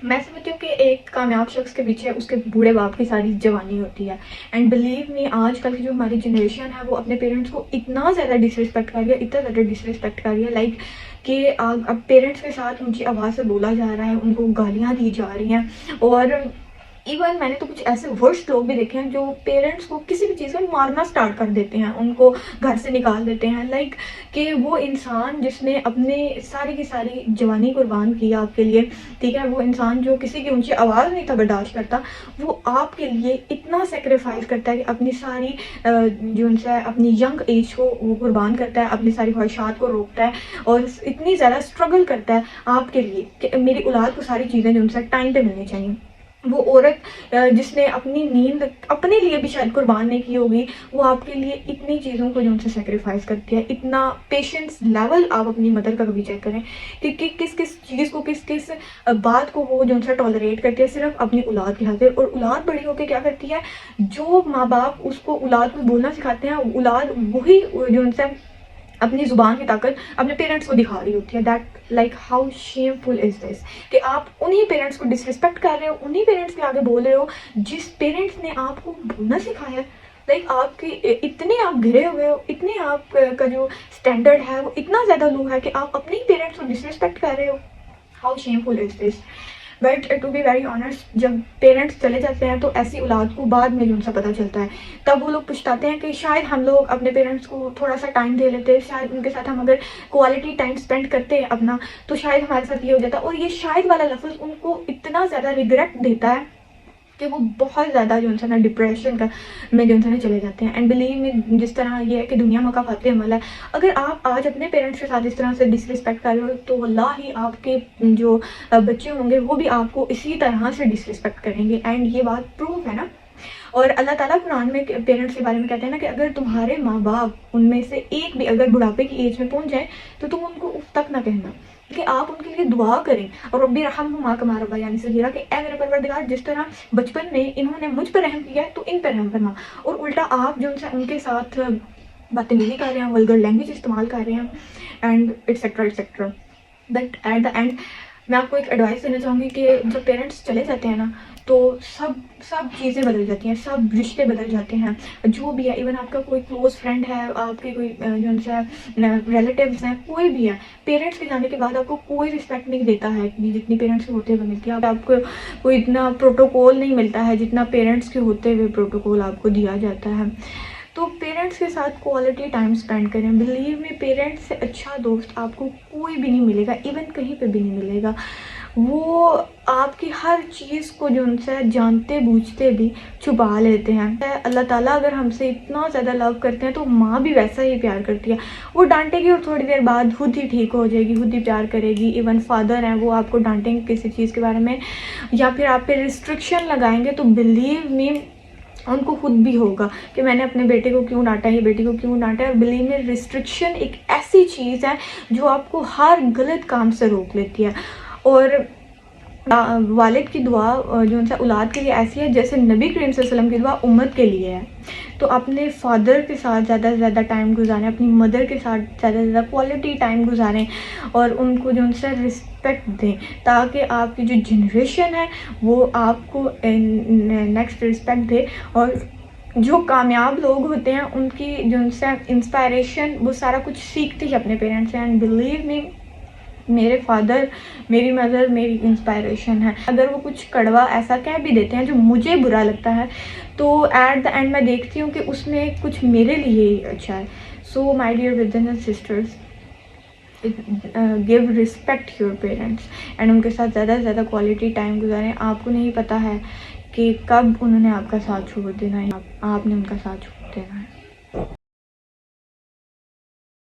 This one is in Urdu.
میں سمجھتی ہوں کہ ایک کامیاب شخص کے پیچھے اس کے بوڑھے باپ کی ساری جوانی ہوتی ہے. اینڈ بلیو می آج کل کی جو ہماری جنریشن ہے وہ اپنے پیرنٹس کو اتنا زیادہ ڈس رسپیکٹ کر رہی ہے، اتنا زیادہ ڈس رسپیکٹ کر رہی ہے، لائک کہ اب پیرنٹس کے ساتھ اونچی آواز سے بولا جا رہا ہے، ان کو گالیاں دی جا رہی ہیں. اور ایون میں نے تو کچھ ایسے ورس لوگ بھی دیکھے ہیں جو پیرنٹس کو کسی بھی چیز میں مارنا سٹارٹ کر دیتے ہیں، ان کو گھر سے نکال دیتے ہیں. لائک کہ وہ انسان جس نے اپنے ساری کی ساری جوانی قربان کی آپ کے لیے، ٹھیک ہے، وہ انسان جو کسی کی اونچی آواز نہیں تھا برداشت کرتا، وہ آپ کے لیے اتنا سیکریفائز کرتا ہے کہ اپنی ساری جو ان سے اپنی ینگ ایج کو وہ قربان کرتا ہے، اپنی ساری خواہشات کو روکتا ہے اور اتنی زیادہ اسٹرگل کرتا ہے آپ کے لیے کہ میری اولاد کو ساری چیزیں جو ان سے ٹائم پہ ملنی چاہیے. وہ عورت جس نے اپنی نیند اپنے لیے بھی شاید قربان نہیں کی ہوگی، وہ آپ کے لیے اتنی چیزوں کو جو ان سے سیکریفائز کرتی ہے. اتنا پیشنس لیول آپ اپنی مدر کا کبھی چیک کریں کہ کس کس چیز کو، کس کس بات کو وہ جو ان سے ٹالریٹ کرتی ہے صرف اپنی اولاد کی خاطر. اور اولاد بڑی ہو کے کیا کرتی ہے، جو ماں باپ اس کو اولاد کو بولنا سکھاتے ہیں، اولاد وہی جو ان سے اپنی زبان کی طاقت اپنے پیرنٹس کو دکھا رہی ہوتی ہے. That like how shameful is دس کہ آپ انہی پیرنٹس کو ڈس رسپیکٹ کر رہے ہو، انہی پیرنٹس کے آگے بول رہے ہو جس پیرنٹس نے آپ کو بولنا سکھایا. لائک آپ کے اتنے آپ گھرے ہوئے ہو، اتنے آپ کا جو اسٹینڈرڈ ہے وہ اتنا زیادہ لو ہے کہ آپ اپنے ہی پیرنٹس کو ڈس رسپیکٹ کر رہے ہو. How shameful is this. But to be very honest, جب پیرنٹس چلے جاتے ہیں تو ایسی اولاد کو بعد میں جو ان سے پتہ چلتا ہے، تب وہ لوگ پچھتاتے ہیں کہ شاید ہم لوگ اپنے پیرنٹس کو تھوڑا سا ٹائم دے لیتے، شاید ان کے ساتھ ہم اگر کوالٹی ٹائم اسپینڈ کرتے ہیں اپنا، تو شاید ہمارے ساتھ یہ ہو جاتا. اور یہ شاید والا لفظ ان کو اتنا زیادہ ریگریٹ دیتا ہے کہ وہ بہت زیادہ جو انسان ڈپریشن کا میں جو انسان چلے جاتے ہیں. اینڈ بلیو میں جس طرح یہ ہے کہ دنیا میں کا فاتح عمل ہے، اگر آپ آج اپنے پیرنٹس کے ساتھ اس طرح سے ڈس رسپیکٹ کر رہے ہو تو واللہ ہی آپ کے جو بچے ہوں گے وہ بھی آپ کو اسی طرح سے ڈس رسپیکٹ کریں گے. اینڈ یہ بات پروف ہے نا. اور اللہ تعالیٰ قرآن میں پیرنٹس کے بارے میں کہتے ہیں نا کہ اگر تمہارے ماں باپ ان میں سے ایک بھی اگر بڑھاپے کی ایج میں پہنچ جائیں تو تم ان کو اف تک نہ کہنا، کہ آپ ان کے لیے دعا کریں. اور ربی رحمہما کما ربیانی صغیرہ، کہ اے میرے پروردگار جس طرح بچپن میں انہوں نے مجھ پر رحم کیا ہے تو ان پر رحم فرما. اور الٹا آپ جو ان کے ساتھ بدتمیزی کر رہے ہیں، ولگر لینگویج استعمال کر رہے ہیں، and etcetera etcetera. But at the end میں آپ کو ایک ایڈوائس دینا چاہوں گی کہ جب پیرنٹس چلے جاتے ہیں نا تو سب چیزیں بدل جاتی ہیں، سب رشتے بدل جاتے ہیں، جو بھی ہے. ایون آپ کا کوئی کلوز فرینڈ ہے، آپ کے کوئی جو ان سے ریلیٹیوز ہیں، کوئی بھی ہے، پیرنٹس کے جانے کے بعد آپ کو کوئی رسپیکٹ نہیں دیتا ہے جتنی پیرنٹس کے ہوتے ہوئے ملتی ہے. آپ کو کوئی اتنا پروٹوکول نہیں ملتا ہے جتنا پیرنٹس کے ہوتے ہوئے پروٹوکول آپ کو دیا جاتا ہے. تو پیرنٹس کے ساتھ کوالٹی ٹائم اسپینڈ کریں. بلیو میں پیرنٹس سے اچھا دوست آپ کو کوئی بھی نہیں ملے گا، ایون کہیں پہ بھی نہیں ملے گا. وہ آپ کی ہر چیز کو جو ان سے جانتے بوجھتے بھی چھپا لیتے ہیں. اللہ تعالیٰ اگر ہم سے اتنا زیادہ لو کرتے ہیں تو ماں بھی ویسا ہی پیار کرتی ہے. وہ ڈانٹے گی اور تھوڑی دیر بعد خود ہی ٹھیک ہو جائے گی، خود ہی پیار کرے گی. ایون فادر ہیں، وہ آپ کو ڈانٹیں گے کسی چیز کے بارے میں یا پھر آپ پہ ریسٹرکشن لگائیں گے تو بلیو می ان کو خود بھی ہوگا کہ میں نے اپنے بیٹے کو کیوں ڈانٹا ہے، بیٹی کو کیوں ڈانٹا ہے. اور بلیو میں ریسٹرکشن ایک ایسی چیز ہے جو آپ کو ہر غلط کام سے روک لیتی ہے. اور والد کی دعا جو ان سے اولاد کے لیے ایسی ہے جیسے نبی کریم صلی اللہ علیہ وسلم کی دعا امت کے لیے ہے. تو اپنے فادر کے ساتھ زیادہ سے زیادہ ٹائم گزاریں، اپنی مدر کے ساتھ زیادہ سے زیادہ کوالٹی ٹائم گزاریں اور ان کو جو ان سے رسپیکٹ دیں تاکہ آپ کی جو جنریشن ہے وہ آپ کو نیکسٹ رسپیکٹ دے. اور جو کامیاب لوگ ہوتے ہیں ان کی جو ان سے انسپائریشن وہ سارا کچھ سیکھتے ہی اپنے پیرنٹس سے. اینڈ بلیو می میرے فادر، میری مدر میری انسپائریشن ہے. اگر وہ کچھ کڑوا ایسا کہہ بھی دیتے ہیں جو مجھے برا لگتا ہے تو ایٹ دا اینڈ میں دیکھتی ہوں کہ اس میں کچھ میرے لیے ہی اچھا ہے. So my dear brothers and sisters, give respect your parents and ان کے ساتھ زیادہ سے زیادہ کوالٹی ٹائم گزاریں. آپ کو نہیں پتہ ہے کہ کب انہوں نے آپ کا ساتھ چھوڑ دینا ہے، آپ نے ان کا ساتھ چھوڑ دینا ہے.